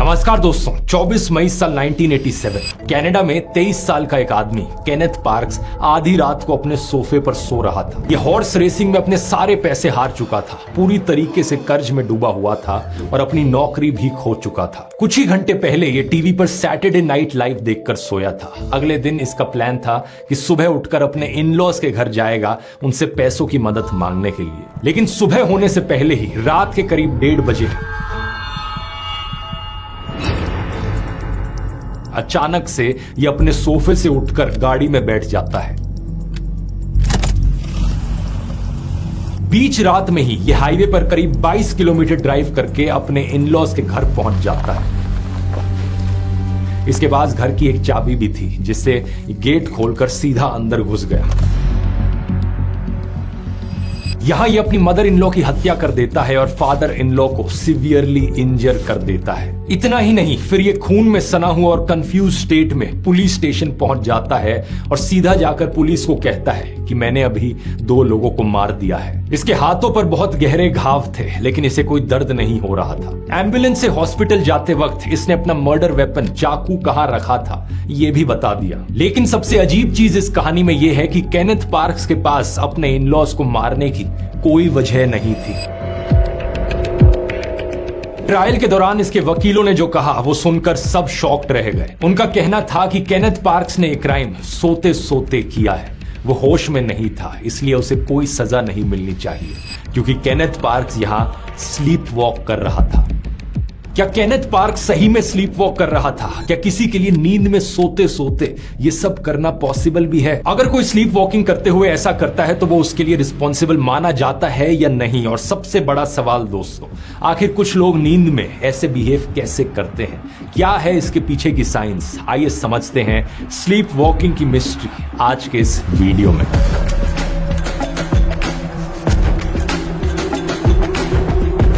नमस्कार दोस्तों, 24 मई साल 1987 कनाडा में 23 साल का एक आदमी केनेथ पार्क्स आधी रात को अपने सोफे पर सो रहा था। यह हॉर्स रेसिंग में अपने सारे पैसे हार चुका था, पूरी तरीके से कर्ज में डूबा हुआ था और अपनी नौकरी भी खो चुका था। कुछ ही घंटे पहले ये टीवी पर सैटरडे नाइट लाइव देखकर सोया था। अगले दिन इसका प्लान था कि सुबह उठकर अपने इन-लॉज के घर जाएगा उनसे पैसों की मदद मांगने के लिए। लेकिन सुबह होने से पहले ही रात के करीब 1:30 बजे अचानक से ये अपने सोफे से उठकर गाड़ी में बैठ जाता है। बीच रात में ही ये हाईवे पर करीब 22 किलोमीटर ड्राइव करके अपने इन-लॉज के घर पहुंच जाता है। इसके पास घर की एक चाबी भी थी जिससे गेट खोलकर सीधा अंदर घुस गया। यहां ये अपनी मदर इन लॉ की हत्या कर देता है और फादर इन लॉ को सीवियरली इंजर कर देता है। इतना ही नहीं, फिर ये खून में सना हुआ और कंफ्यूज स्टेट में पुलिस स्टेशन पहुंच जाता है और सीधा जाकर पुलिस को कहता है कि मैंने अभी 2 लोगों को मार दिया है। इसके हाथों पर बहुत गहरे घाव थे लेकिन इसे कोई दर्द नहीं हो रहा था। एम्बुलेंस से हॉस्पिटल जाते वक्त इसने अपना मर्डर वेपन चाकू कहां रखा था ये भी बता दिया। लेकिन सबसे अजीब चीज इस कहानी में यह है कि केनेथ पार्क्स के पास अपने इन-लॉज को मारने की कोई वजह नहीं थी। ट्रायल के दौरान इसके वकीलों ने जो कहा वो सुनकर सब शॉक्ड रह गए। उनका कहना था कि केनेथ पार्क्स ने एक क्राइम सोते सोते किया है। वो होश में नहीं था, इसलिए उसे कोई सजा नहीं मिलनी चाहिए क्योंकि केनेथ पार्क्स यहां स्लीप वॉक कर रहा था। क्या केनेथ पार्क्स सही में स्लीप वॉक कर रहा था? क्या किसी के लिए नींद में सोते सोते ये सब करना पॉसिबल भी है? अगर कोई स्लीप वॉकिंग करते हुए ऐसा करता है तो वो उसके लिए रिस्पॉन्सिबल माना जाता है या नहीं? और सबसे बड़ा सवाल दोस्तों, आखिर कुछ लोग नींद में ऐसे बिहेव कैसे करते हैं? क्या है इसके पीछे की साइंस? आइए समझते हैं स्लीप वॉकिंग की मिस्ट्री आज के इस वीडियो में।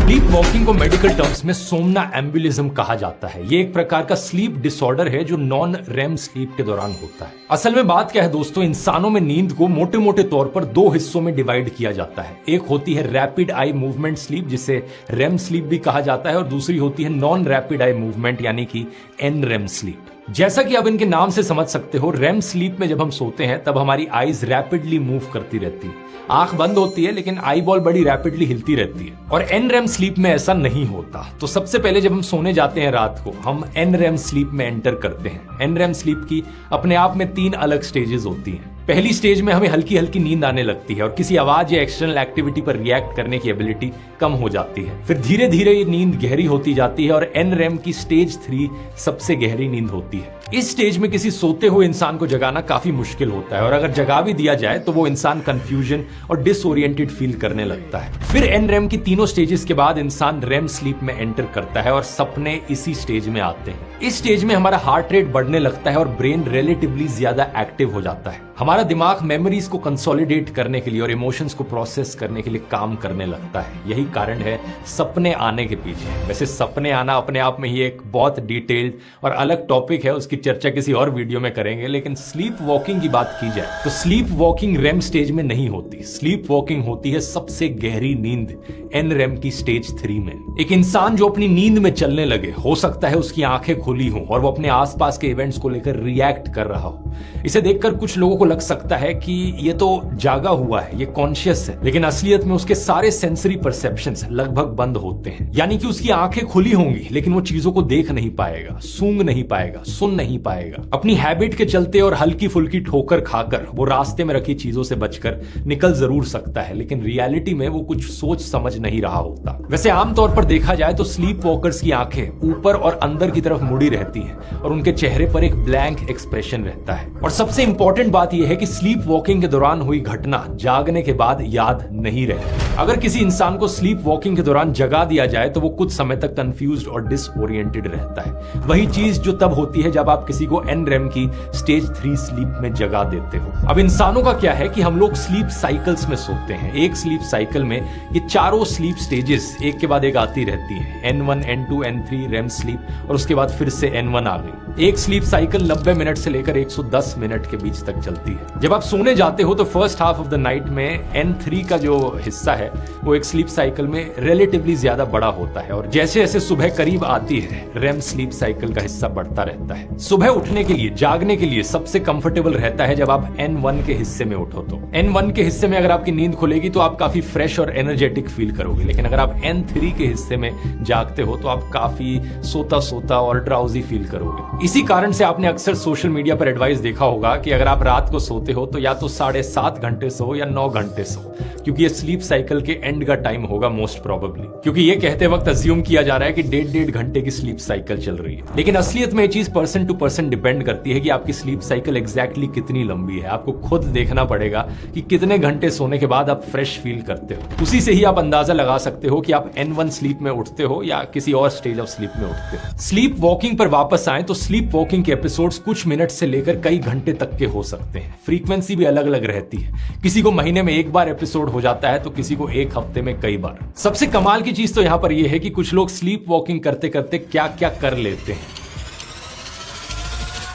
स्लीप वॉकिंग को मेडिकल टर्म्स में सोमनाम्बुलिज्म कहा जाता है। ये एक प्रकार का स्लीप डिसऑर्डर है जो नॉन रेम स्लीप के दौरान होता है। असल में बात क्या है दोस्तों, इंसानों में नींद को मोटे मोटे तौर पर 2 हिस्सों में डिवाइड किया जाता है। एक होती है रैपिड आई मूवमेंट स्लीप जिसे रेम स्लीप भी कहा जाता है और दूसरी होती है नॉन रैपिड आई मूवमेंट यानी कि एनरेम स्लीप। जैसा कि आप इनके नाम से समझ सकते हो, रेम स्लीप में जब हम सोते हैं तब हमारी आईज रैपिडली मूव करती रहती है। आंख बंद होती है लेकिन आई बॉल बड़ी रैपिडली हिलती रहती है। और एनरेम स्लीप में ऐसा नहीं होता। तो सबसे पहले जब हम सोने जाते हैं रात को, हम एनरेम स्लीप में एंटर करते हैं। एनरेम स्लीप की अपने आप में 3 अलग स्टेजेस होती हैं। पहली स्टेज में हमें हल्की हल्की नींद आने लगती है और किसी आवाज या एक्सटर्नल एक्टिविटी पर रिएक्ट करने की एबिलिटी कम हो जाती है। फिर धीरे धीरे ये नींद गहरी होती जाती है और एनरेम की स्टेज 3 सबसे गहरी नींद होती है। इस स्टेज में किसी सोते हुए इंसान को जगाना काफी मुश्किल होता है और अगर जगा भी दिया जाए तो वो इंसान कंफ्यूजन और डिसओरिएंटेड फील करने लगता है। फिर एनरेम की तीनों स्टेजेस के बाद इंसान रेम स्लीप में एंटर करता है और सपने इसी स्टेज में आते हैं। इस स्टेज में हमारा हार्ट रेट बढ़ने लगता है और ब्रेन रिलेटिवली ज्यादा एक्टिव हो जाता है। हमारा दिमाग मेमोरीज को कंसोलिडेट करने के लिए और इमोशंस को प्रोसेस करने के लिए काम करने लगता है। यही कारण है सपने आने के पीछे। वैसे सपने आना अपने आप में ही एक बहुत डिटेल्ड और अलग टॉपिक है, उसकी चर्चा किसी और वीडियो में करेंगे। लेकिन स्लीप वॉकिंग की बात की जाए तो स्लीप वॉकिंग रेम स्टेज में नहीं होती। स्लीप वॉकिंग होती है सबसे गहरी नींद एनरेम की स्टेज 3 में। एक इंसान जो अपनी नींद में चलने लगे, हो सकता है उसकी आंखें खुली हों और वो अपने आसपास के इवेंट्स को लेकर रिएक्ट कर रहा हो। इसे देखकर कुछ लोगों को लग सकता है कि ये तो जागा हुआ है, ये कॉन्शियस है, लेकिन असलियत में उसके सारे सेंसरी परसेप्शंस लगभग बंद होते हैं। यानी कि उसकी आंखें खुली होंगी लेकिन वो चीजों को देख नहीं पाएगा, सूंघ नहीं पाएगा, सुन नहीं पाएगा। अपनी हैबिट के चलते और हल्की फुल्की ठोकर खाकर वो रास्ते में रखी चीजों से बचकर निकल जरूर सकता है लेकिन रियलिटी में वो कुछ सोच समझ नहीं रहा होता। वैसे आमतौर पर देखा जाए तो स्लीप वॉकर्स की आंखें ऊपर और अंदर की तरफ मुड़ी रहती हैं और उनके चेहरे पर एक ब्लैंक एक्सप्रेशन रहता है। और सबसे इंपॉर्टेंट बात यह है कि स्लीप वॉकिंग के दौरान हुई घटना जागने के बाद याद नहीं रहती। अगर किसी इंसान को स्लीप वॉकिंग के दौरान जगा दिया जाए तो वो कुछ समय तक कंफ्यूज्ड और डिसओरिएंटेड रहता है। वही चीज जो तब होती है जब आप किसी को एनरेम की स्टेज 3 स्लीप में जगा देते हो। अब इंसानों का क्या है कि हम लोग स्लीप साइकिल्स में सोते हैं। एक स्लीप साइकिल में ये चारों स्लीप स्टेजेस एक के बाद एक आती रहती हैं। N1, N2, N3 REM sleep और उसके बाद फिर से N1 आ गई। एक स्लीप साइकिल 90 मिनट से लेकर 110 मिनट के बीच तक चलती होती है। जब आप सोने जाते हो तो first half of the night में N3 का जो हिस्सा है वो एक स्लीप साइकिल में रिलेटिवली ज्यादा बड़ा होता है, और जैसे जैसे सुबह करीब आती है रेम स्लीप साइकिल का हिस्सा बढ़ता रहता है। सुबह उठने के लिए, जागने के लिए सबसे कंफर्टेबल रहता है जब आप N1 के हिस्से में उठो। तो N1 के हिस्से में अगर आपकी नींद खुलेगी तो आप काफी फ्रेश और एनर्जेटिक फील करोगे, लेकिन अगर आप N3 के हिस्से में जागते हो तो आप काफी सोता सोता और ड्राउजी फील करोगे। इसी कारण से आपने अक्सर सोशल मीडिया पर एडवाइस देखा होगा कि अगर आप रात को सोते हो तो या तो 7.5 घंटे सो या 9 घंटे सो, क्योंकि ये स्लीप साइकिल के एंड का टाइम होगा मोस्ट प्रोबेबली। क्योंकि ये कहते वक्त अज्यूम किया जा रहा है कि 1.5 घंटे की स्लीप साइकिल चल रही है, लेकिन असलियत में ये चीज पर्सन टू पर्सन डिपेंड करती है कि आपकी स्लीप साइकिल एग्जैक्टली कितनी लंबी है। आपको खुद देखना पड़ेगा कि कितने घंटे सोने के बाद आप फ्रेश फील करते हो। उसी से ही आप अंदाजा लगा सकते हो कि आप N1 स्लीप में उठते हो या किसी और स्टेज ऑफ स्लीप में उठते हो। स्लीप वॉकिंग पर वापस आए तो स्लीप वॉकिंग के एपिसोड्स कुछ मिनट से लेकर कई घंटे तक के हो सकते हैं। फ्रीक्वेंसी भी अलग अलग रहती है, किसी को महीने में एक बार एपिसोड हो जाता है तो किसी को एक हफ्ते में कई बार। सबसे कमाल की चीज तो यहां पर यह है कि कुछ लोग स्लीप वॉकिंग करते करते क्या क्या कर लेते हैं।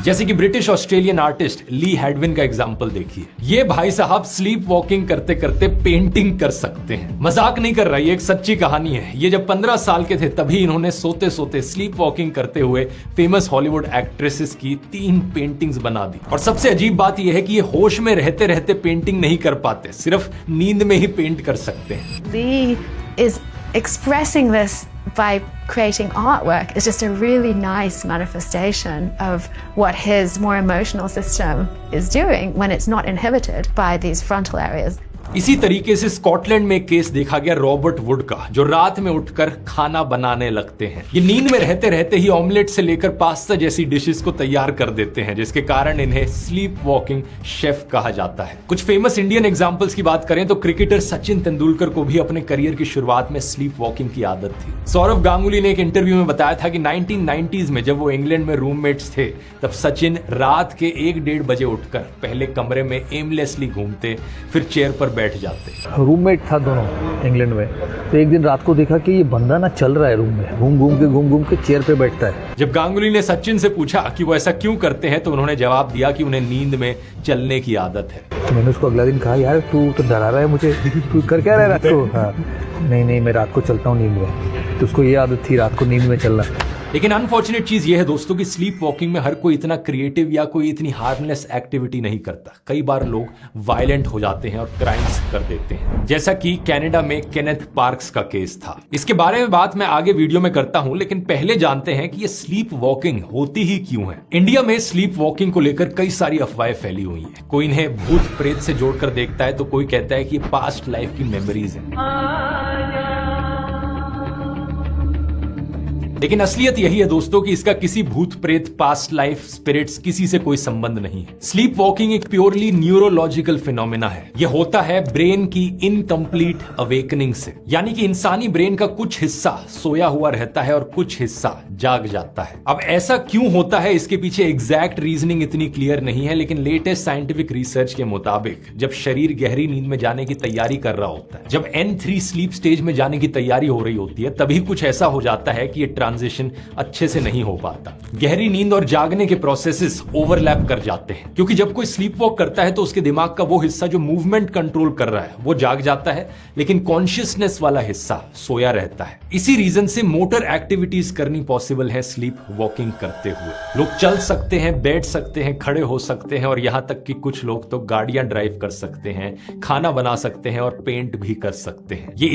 जैसे कि ब्रिटिश ऑस्ट्रेलियन आर्टिस्ट ली हैडविन का एग्जाम्पल देखिए। ये भाई साहब स्लीप वॉकिंग करते करते पेंटिंग कर सकते हैं। मजाक नहीं कर रहा, ये एक सच्ची कहानी है। ये जब 15 साल के थे तभी इन्होंने सोते सोते स्लीप वॉकिंग करते हुए फेमस हॉलीवुड एक्ट्रेसेस की 3 पेंटिंग्स बना दी। और सबसे अजीब बात यह है कि ये होश में रहते रहते पेंटिंग नहीं कर पाते, सिर्फ नींद में ही पेंट कर सकते हैं। Lee is expressing this by creating artwork is just a really nice manifestation of what his more emotional system is doing when it's not inhibited by these frontal areas. इसी तरीके से स्कॉटलैंड में एक case देखा गया Robert would का, जो रात में उठकर खाना बनाने लगते हैं। ये नींद में रहते रहते ही ऑमलेट से लेकर पास्ता जैसी डिशेस को तैयार कर देते हैं, जिसके कारण इन्हें स्लीप वॉकिंग शेफ कहा जाता है। कुछ फेमस इंडियन एग्जांपल्स की बात करें तो क्रिकेटर सचिन तेंदुलकर को भी अपने करियर की शुरुआत में स्लीप वॉकिंग की आदत थी। सौरव गांगुली ने एक इंटरव्यू में बताया था कि 1990s में जब वो इंग्लैंड में रूममेट्स थे तब सचिन रात के 1-1.5 बजे उठकर पहले कमरे में एमलेसली घूमते, फिर चेयर पर बैठ जाते। रूममेट था दोनों इंग्लैंड में, तो एक दिन रात को देखा कि ये बंदा ना चल रहा है रूम में, घूम घूम के चेयर पे बैठता है। जब गांगुली ने सचिन से पूछा कि वो ऐसा क्यों करते हैं तो उन्होंने जवाब दिया कि उन्हें नींद में चलने की आदत है। तो मैंने उसको अगला दिन कहा, यार तू तो डरा रहा है मुझे, तू कर क्या रहा है रात को? हाँ, नहीं मैं रात को चलता हूँ नींद में। तो उसको ये आदत थी रात को नींद में चलना। लेकिन अनफॉर्चुनेट चीज ये है दोस्तों कि स्लीप वॉकिंग में हर कोई इतना क्रिएटिव या कोई इतनी हार्मलेस एक्टिविटी नहीं करता। कई बार लोग वायलेंट हो जाते हैं और क्राइम्स कर देते हैं, जैसा कि कनाडा में केनेथ पार्क्स का केस था। इसके बारे में बात मैं आगे वीडियो में करता हूं, लेकिन पहले जानते हैं कि ये स्लीप वॉकिंग होती ही क्यों है। इंडिया में स्लीप वॉकिंग को लेकर कई सारी अफवाहें फैली हुई है। कोई इन्हें भूत प्रेत से जोड़कर देखता है तो कोई कहता है कि ये पास्ट लाइफ की मेमोरीज है। लेकिन असलियत यही है दोस्तों कि इसका किसी भूत प्रेत, पास्ट लाइफ, स्पिरिट्स किसी से कोई संबंध नहीं है। स्लीप वॉकिंग एक प्योरली न्यूरोलॉजिकल फिनोमेना है। यह होता है ब्रेन की इनकम्प्लीट अवेकनिंग से, यानी कि इंसानी ब्रेन का कुछ हिस्सा सोया हुआ रहता है और कुछ हिस्सा जाग जाता है। अब ऐसा क्यों होता है, इसके पीछे एग्जैक्ट रीजनिंग इतनी क्लियर नहीं है, लेकिन लेटेस्ट साइंटिफिक रिसर्च के मुताबिक जब शरीर गहरी नींद में जाने की तैयारी कर रहा होता है, जब N3 स्लीप स्टेज में जाने की तैयारी हो रही होती है, तभी कुछ ऐसा हो जाता है कि ये ट्रांजिशन अच्छे से नहीं हो पाता। गहरी नींद और जागने के प्रोसेसेस ओवरलैप कर जाते हैं, क्योंकि जब कोई स्लीप वॉक करता है तो उसके दिमाग का वो हिस्सा जो मूवमेंट कंट्रोल कर रहा है वो जाग जाता है, लेकिन कॉन्शियसनेस वाला हिस्सा सोया रहता है। इसी रीजन से मोटर एक्टिविटीज करनी पॉसिबल है स्लीप वॉकिंग करते हुए। लोग चल सकते हैं, बैठ सकते हैं, खड़े हो सकते हैं और यहां तक कि कुछ लोग तो गाड़ियां ड्राइव कर सकते हैं, खाना बना सकते हैं और पेंट भी कर सकते हैं। ये